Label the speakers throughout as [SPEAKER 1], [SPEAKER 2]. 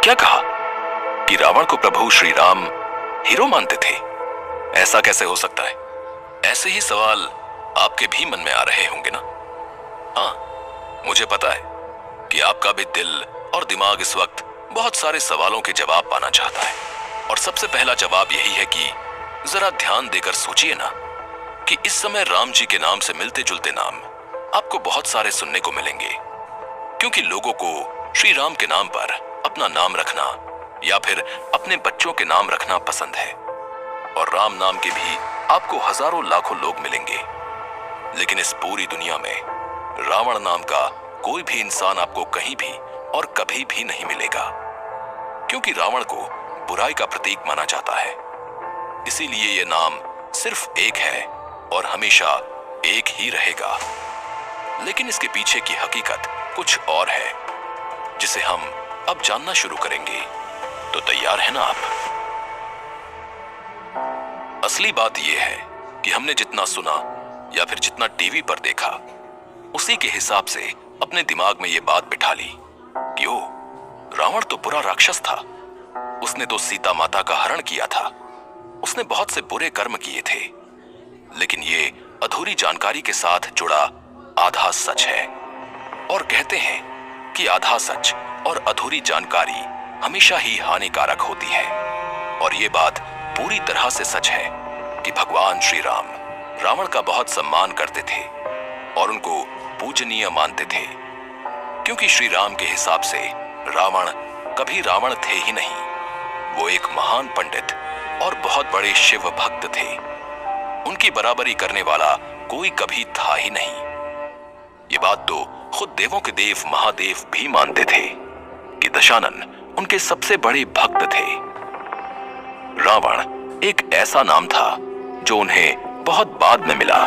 [SPEAKER 1] क्या कहा कि रावण को प्रभु श्री राम हीरो मानते थे? ऐसा कैसे हो सकता है? ऐसे ही सवाल आपके भी मन में आ रहे होंगे ना? हाँ, मुझे पता है कि आपका भी दिल और दिमाग इस वक्त बहुत सारे सवालों के जवाब पाना चाहता है। और सबसे पहला जवाब यही है कि जरा ध्यान देकर सोचिए ना कि इस समय राम जी के नाम से मिलते जुलते नाम आपको बहुत सारे सुनने को मिलेंगे, क्योंकि लोगों को श्री राम के नाम पर अपना नाम रखना या फिर अपने बच्चों के नाम रखना पसंद है। और राम नाम के भी आपको हजारों लाखों लोग मिलेंगे, लेकिन इस पूरी दुनिया में रावण नाम का कोई भी इंसान आपको कहीं भी और कभी भी नहीं मिलेगा, क्योंकि रावण को बुराई का प्रतीक माना जाता है। इसीलिए यह नाम सिर्फ एक है और हमेशा एक ही रहेगा। लेकिन इसके पीछे की हकीकत कुछ और है, जिसे हम अब जानना शुरू करेंगे। तो तैयार है ना आप? असली बात यह है कि हमने जितना सुना या फिर जितना टीवी पर देखा, उसी के हिसाब से अपने दिमाग में यह बात बिठा ली कि ओ, रावण तो बुरा राक्षस था। उसने तो सीता माता का हरण किया था, उसने बहुत से बुरे कर्म किए थे। लेकिन ये अधूरी जानकारी के साथ जुड़ा आधा सच है। और कहते हैं कि आधा सच और अधूरी जानकारी हमेशा ही हानिकारक होती है। और ये बात पूरी तरह से सच है कि भगवान श्री राम रावण का बहुत सम्मान करते थे और उनको पूजनीय मानते थे, क्योंकि श्री राम के हिसाब से रावण कभी रावण थे ही नहीं। वो एक महान पंडित और बहुत बड़े शिव भक्त थे। उनकी बराबरी करने वाला कोई कभी था ही नहीं। ये बात तो खुद देवों के देव महादेव भी मानते थे कि दशानन उनके सबसे बड़े भक्त थे। रावण एक ऐसा नाम था जो उन्हें बहुत बाद में मिला।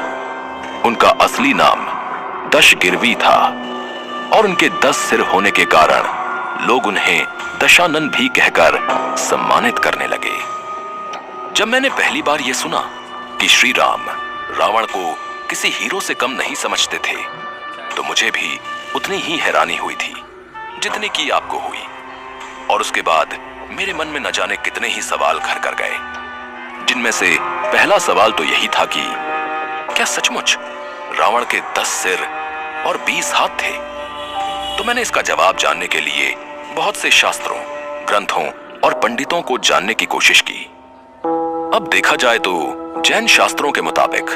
[SPEAKER 1] उनका असली नाम दशगिरवी था और उनके 10 सिर होने के कारण लोग उन्हें दशानन भी कहकर सम्मानित करने लगे। जब मैंने पहली बार यह सुना कि श्री राम रावण को किसी हीरो से कम नहीं समझते थे, तो मुझे भी उतनी ही हैरानी हुई थी जितनी कि आपको हुई। और उसके बाद मेरे मन में न जाने कितने ही सवाल घर कर गए, जिनमें से पहला सवाल तो यही था कि क्या सचमुच रावण के 10 सिर और 20 हाथ थे? तो मैंने इसका जवाब जानने के लिए बहुत से शास्त्रों, ग्रंथों और पंडितों को जानने की कोशिश की। अब देखा जाए तो जैन शास्त्रों के मुताबिक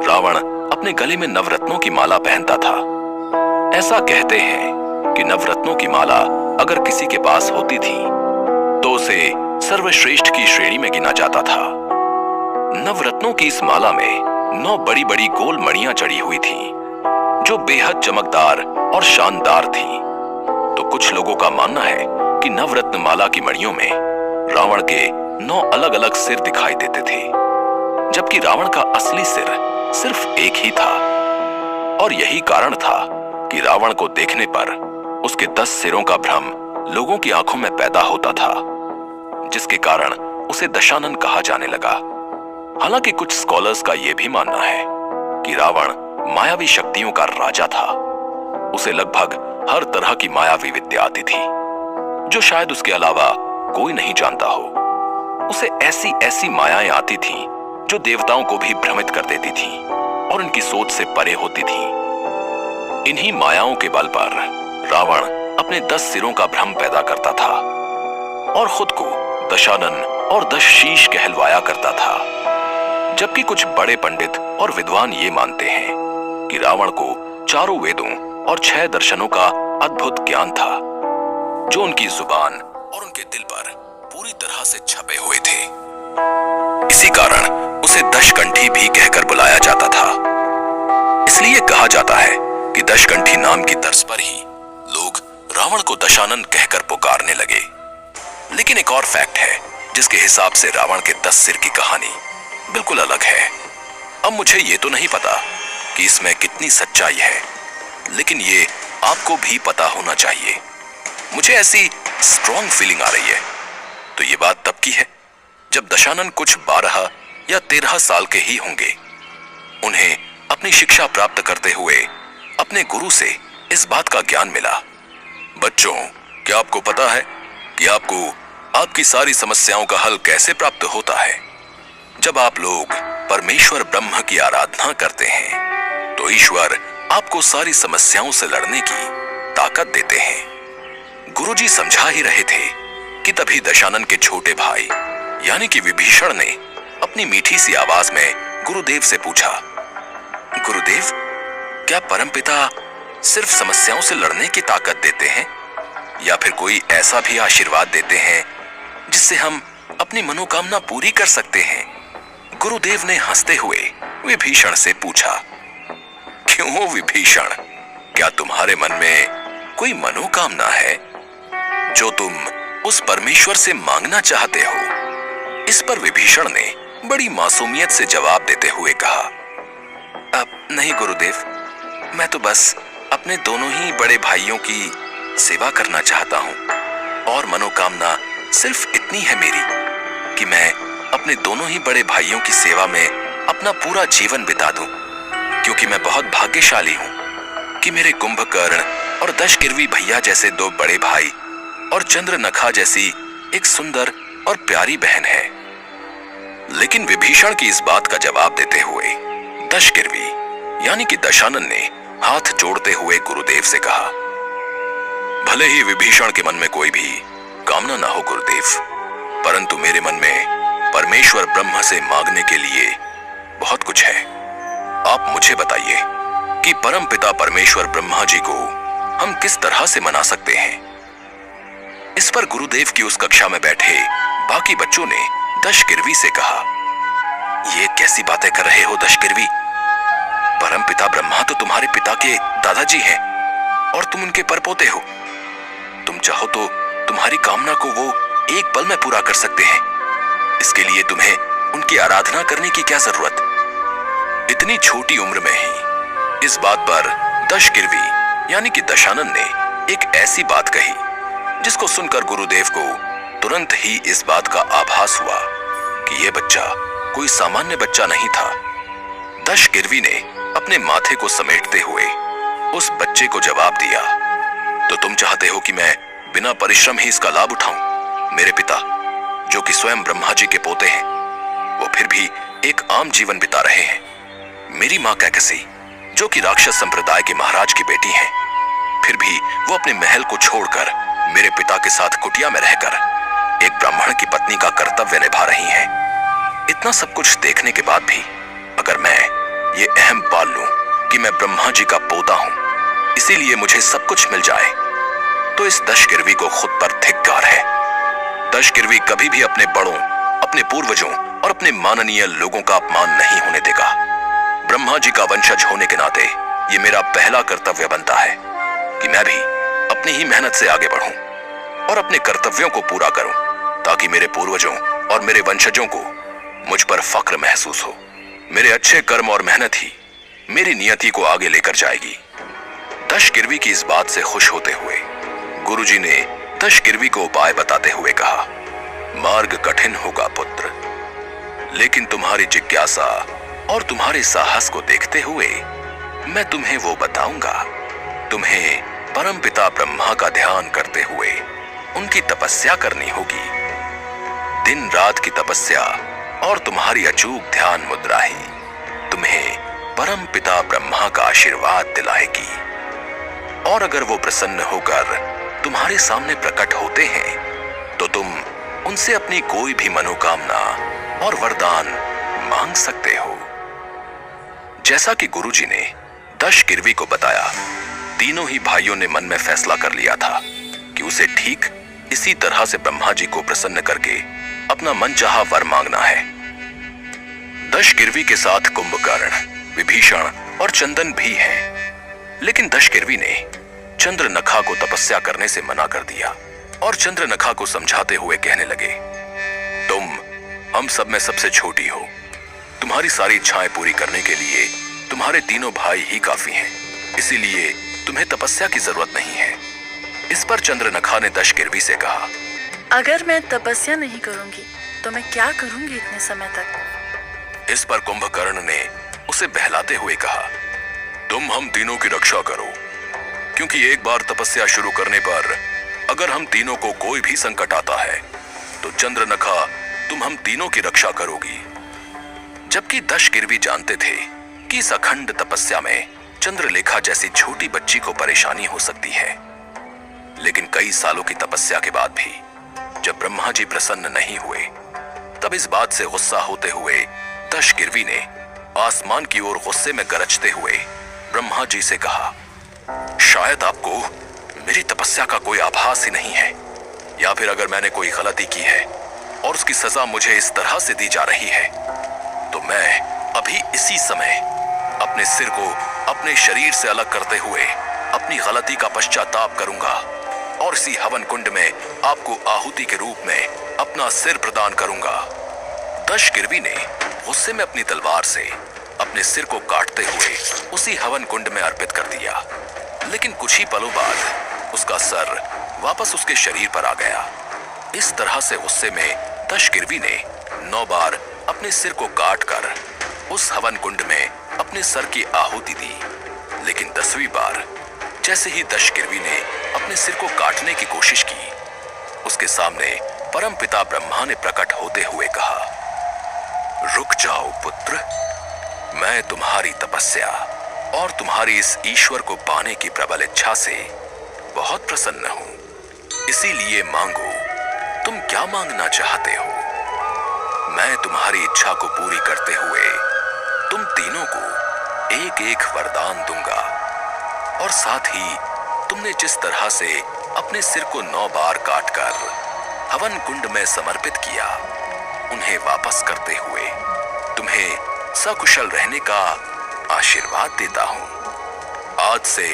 [SPEAKER 1] रावण अपने गले में नवरत्नों की माला पहनता था। ऐसा कहते हैं कि नवरत्नों की माला अगर किसी के पास होती थी तो उसे सर्वश्रेष्ठ की श्रेणी में गिना जाता था। नवरत्नों की इस माला में 9 बड़ी बड़ी गोल मणियां जड़ी हुई थीं, जो बेहद चमकदार और शानदार थीं। तो कुछ लोगों का मानना है कि नवरत्न माला की मणियों में रावण के 9 अलग अलग सिर दिखाई देते थे, जबकि रावण का असली सिर सिर्फ एक ही था। और यही कारण था कि रावण को देखने पर उसके 10 सिरों का भ्रम लोगों की आंखों में पैदा होता था, जिसके कारण उसे दशानन कहा जाने लगा। हालांकि कुछ स्कॉलर्स का यह भी मानना है कि रावण मायावी शक्तियों का राजा था। उसे लगभग हर तरह की मायावी विद्या आती थी, जो शायद उसके अलावा कोई नहीं जानता हो। उसे ऐसी ऐसी मायाएं आती थीं जो देवताओं को भी भ्रमित कर देती थीं और उनकी सोच से परे होती थीं। इन्हीं मायाओं के बल पर रावण अपने 10 सिरों का भ्रम पैदा करता था और खुद को दशानन और दशशीष कहलवाया करता था। जबकि कुछ बड़े पंडित और विद्वान ये मानते हैं कि रावण को 4 वेदों और 6 दर्शनों का अद्भुत ज्ञान था, जो उनकी जुबान और उनके दिल पर पूरी तरह से छपे हुए थे। इसी कारण उसे दशकंठी भी कहकर बुलाया जाता था। इसलिए कहा जाता है कि दशकंठी नाम की तर्ज पर ही लोग रावण को दशानन कहकर पुकारने लगे। लेकिन एक और फैक्ट है जिसके हिसाब से रावण के 10 सिर की कहानी बिल्कुल अलग है। अब मुझे ये तो नहीं पता कि इसमें कितनी सच्चाई है, लेकिन ये आपको भी पता होना चाहिए। मुझे ऐसी स्ट्रॉन्ग फीलिंग आ रही है। तो ये बात तब की है जब दशानन कुछ 12 या 13 साल के ही होंगे। उन्हें अपनी शिक्षा प्राप्त करते हुए अपने गुरु से इस बात का ज्ञान मिला। बच्चों, क्या आपको पता है कि आपको आपकी सारी समस्याओं का हल कैसे प्राप्त होता है। जब आप लोग परमेश्वर ब्रह्म की आराधना करते हैं तो ईश्वर आपको सारी समस्याओं से लड़ने की ताकत देते हैं। गुरुजी समझा ही रहे थे कि तभी दशानन के छोटे भाई यानी कि विभीषण ने अपनी मीठी सी आवाज में गुरुदेव से पूछा, गुरुदेव, क्या परमपिता सिर्फ समस्याओं से लड़ने की ताकत देते हैं या फिर कोई ऐसा भी आशीर्वाद देते हैं जिससे हम अपनी मनोकामना पूरी कर सकते हैं? गुरुदेव ने हंसते हुए विभीषण से पूछा। क्यों विभीषण, क्या तुम्हारे मन में कोई मनोकामना है जो तुम उस परमेश्वर से मांगना चाहते हो? इस पर विभीषण ने बड़ी मासूमियत से जवाब देते हुए कहा, अब नहीं गुरुदेव, मैं तो बस अपने दोनों ही बड़े भाइयों की सेवा करना चाहता हूं और मनोकामना सिर्फ इतनी है मेरी कि मैं अपने दोनों ही बड़े भाइयों की सेवा में अपना पूरा जीवन बिता दूं, क्योंकि मैं बहुत भाग्यशाली हूं कि मेरे कुंभकर्ण और दशगिरवी भैया जैसे दो बड़े भाई और चंद्रनखा जैसी एक सुंदर और प्यारी बहन है। लेकिन विभीषण की इस बात का जवाब देते हुए दशगिरवी यानी कि दशानन ने हाथ जोड़ते हुए गुरुदेव से कहा, भले ही विभीषण के मन में कोई भी कामना ना हो गुरुदेव, परंतु मेरे मन में परमेश्वर ब्रह्म से मांगने के लिए बहुत कुछ है। आप मुझे बताइए कि परम पिता परमेश्वर ब्रह्मा जी को हम किस तरह से मना सकते हैं? इस पर गुरुदेव की उस कक्षा में बैठे बाकी बच्चों ने दशगिरवी से कहा, ये कैसी बातें कर रहे हो दशगिरवी? परम पिता ब्रह्मा तो तुम्हारे पिता के दादाजी हैं और तुम उनके परपोते हो। तुम चाहो तो तुम्हारी कामना को वो एक पल में पूरा कर सकते हैं। इसके लिए तुम्हें उनकी आराधना करने की क्या जरूरत? इतनी छोटी उम्र में ही इस बात पर दशगिरवी यानी कि दशानन ने एक ऐसी बात कही जिसको सुनकर गुरुदेव को तुरंत ही इस बात का आभास हुआ कि यह बच्चा कोई सामान्य बच्चा नहीं था। दशगिरवी ने अपने माथे को समेटते हुए उस बच्चे को जवाब दिया, तो तुम चाहते हो कि मैं बिना परिश्रम ही इसका लाभ उठाऊं? मेरे पिता जो कि स्वयं ब्रह्मा जी के पोते हैं, वो फिर भी एक आम जीवन बिता रहे हैं। मेरी मां कैकसी जो कि राक्षस संप्रदाय के महाराज की बेटी हैं, फिर भी वो अपने महल को छोड़कर मेरे पिता के साथ कुटिया में रहकर एक ब्राह्मण की पत्नी का कर्तव्य निभा रही हैं। इतना सब कुछ देखने के बाद भी अगर मैं ये अहम पाल लूं कि मैं ब्रह्मा जी का पोता हूं, इसीलिए मुझे सब कुछ मिल जाए, तो इस दशगिरवी को खुद पर धिक्कार है। दशगिरवी कभी भी अपने बड़ों, अपने पूर्वजों और अपने माननीय लोगों का अपमान नहीं होने देगा। ब्रह्मा जी का वंशज होने के नाते ये मेरा पहला कर्तव्य बनता है कि मैं भी अपनी ही मेहनत से आगे बढ़ूं और अपने कर्तव्यों को पूरा करूं, ताकि मेरे पूर्वजों और मेरे वंशजों को मुझ पर फक्र महसूस हो। मेरे अच्छे कर्म और मेहनत ही मेरी नियति को आगे लेकर जाएगी। दशगिरवी की इस बात से खुश होते हुए गुरुजी ने दशगिरवी को उपाय बताते हुए कहा, मार्ग कठिन होगा पुत्र, लेकिन तुम्हारी जिज्ञासा और तुम्हारे साहस को देखते हुए मैं तुम्हें वो बताऊंगा। तुम्हें परमपिता ब्रह्मा का ध्यान करते हुए उनकी तपस्या करनी होगी। दिन रात की तपस्या और तुम्हारी अचूक ध्यान मुद्रा ही तुम्हें परमपिता ब्रह्मा का आशीर्वाद दिलाएगी। और अगर वो प्रसन्न होकर तुम्हारे सामने प्रकट होते हैं तो तुम उनसे अपनी कोई भी मनोकामना और वरदान मांग सकते हो। जैसा कि गुरुजी ने दशगिरवी को बताया, तीनों ही भाइयों ने मन में फैसला कर लिया था कि उसे ठीक इसी तरह से ब्रह्मा जी को प्रसन्न करके अपना मनचाहा वर मांगना है। दशगिरवी के साथ कुंभकर्ण, विभीषण और चंदन भी हैं, लेकिन दशगिरवी ने चंद्रनखा को तपस्या करने से मना कर दिया और चंद्रनखा को समझाते हुए कहने लगे, तुम हम सब में सबसे छोटी हो, तुम्हारी सारी इच्छाएं पूरी करने के लिए तुम्हारे तीनों भाई ही काफी हैं, इसीलिए तुम्हें तपस्या की जरूरत नहीं है। इस पर चंद्रनखा ने दशगिरवी से कहा,
[SPEAKER 2] अगर मैं तपस्या नहीं करूंगी तो मैं क्या करूंगी इतने समय तक?
[SPEAKER 1] इस पर कुंभकर्ण ने उसे बहलाते हुए कहा, तुम हम तीनों की रक्षा करो, क्योंकि एक बार तपस्या शुरू करने पर अगर हम तीनों को कोई भी संकट आता है तो चंद्रनखा तुम हम तीनों की रक्षा करोगी। जबकि दशगिरवी जानते थे कि इस अखंड तपस्या में चंद्रलेखा जैसी छोटी बच्ची को परेशानी हो सकती है, लेकिन कई सालों की तपस्या के बाद भी जब ब्रह्मा जी प्रसन्न नहीं हुए, तब इस बात से गुस्सा होते हुए दशगिरवी ने आसमान की ओर गुस्से में गरजते हुए ब्रह्मा जी से कहा, शायद आपको मेरी तपस्या का कोई आभास ही नहीं है, या फिर अगर मैंने कोई गलती की है और उसकी सजा मुझे इस तरह से दी जा रही है, तो मैं अभी इसी समय अपने सिर को अपने शरीर से अलग करते हुए अपनी गलती का पश्चाताप करूंगा और इसी हवन कुंड में आपको आहुति के रूप में अपना सिर प्रदान करूंगा। दशगिरवी ने गुस्से में अपनी तलवार से अपने सिर को काटते हुए उसी हवन कुंड में अर्पित कर दिया, लेकिन कुछ ही पलों बाद उसका सर वापस उसके शरीर पर आ गया। इस तरह से गुस्से में दशगिरवी ने 9 बार अपने सिर को काटकर उस हवन कुंड में अपने सर की आहुति दी, लेकिन 10वीं बार जैसे ही दशगिरवी ने अपने सिर को काटने की कोशिश की, उसके सामने परमपिता ब्रह्मा ने प्रकट होते हुए कहा, रुक जाओ पुत्र, मैं तुम्हारी तपस्या और तुम्हारी इस ईश्वर को पाने की प्रबल इच्छा से बहुत प्रसन्न हूं, इसीलिए मांगो, तुम क्या मांगना चाहते हो। मैं तुम्हारी इच्छा को पूरी करते हुए तुम तीनों को एक एक वरदान दूंगा, और साथ ही तुमने जिस तरह से अपने सिर को 9 बार काटकर हवन कुंड में समर्पित किया, उन्हें वापस करते हुए तुम्हें सकुशल रहने का आशीर्वाद देता हूं। आज से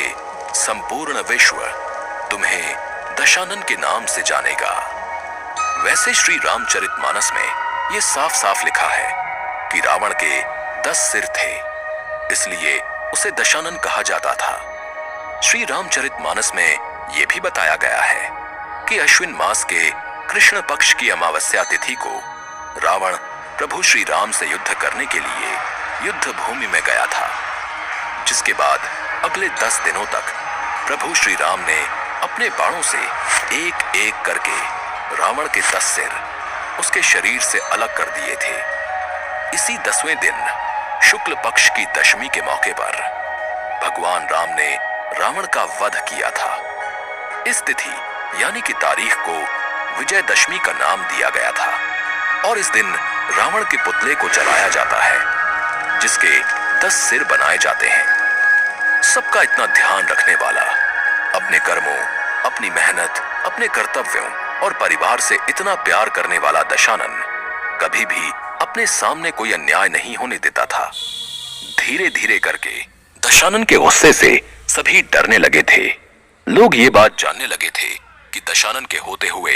[SPEAKER 1] संपूर्ण विश्व तुम्हें दशानन के नाम से जानेगा। वैसे श्री रामचरितमानस में यह साफ साफ लिखा है कि रावण के 10 सिर थे, इसलिए उसे दशानन कहा जाता था। श्री रामचरितमानस में यह भी बताया गया है कि अश्विन मास के कृष्ण पक्ष की अमावस्या तिथि को रावण प्रभु श्री राम से युद्ध करने के लिए युद्ध भूमि में गया था, जिसके बाद अगले 10 दिनों तक प्रभु श्री राम ने अपने बाणों से एक एक करके रावण के 10 सिर उसके शरीर से अलग कर दिए थे। इसी 10वें दिन शुक्ल पक्ष की दशमी के मौके पर भगवान राम ने रावण का वध किया था। इस तिथि यानी कि तारीख को विजयदशमी का नाम दिया गया था, और इस दिन रावण के पुतले को जलाया जाता है, जिसके 10 सिर बनाए जाते हैं। सबका इतना ध्यान रखने वाला, अपने कर्मों, अपनी मेहनत, अपने कर्तव्यों और परिवार से इतना प्यार करने वाला दशानन कभी भी अपने सामने कोई अन्याय नहीं होने देता था। धीरे धीरे करके दशानन के गुस्से से सभी डरने लगे थे। लोग ये बात जानने लगे थे कि दशानन के होते हुए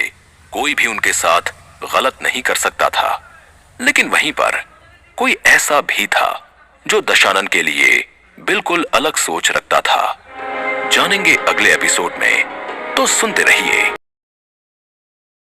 [SPEAKER 1] कोई भी उनके साथ गलत नहीं कर सकता था, लेकिन वहीं पर कोई ऐसा भी था जो दशानन के लिए बिल्कुल अलग सोच रखता था। जानेंगे अगले एपिसोड में, तो सुनते रहिए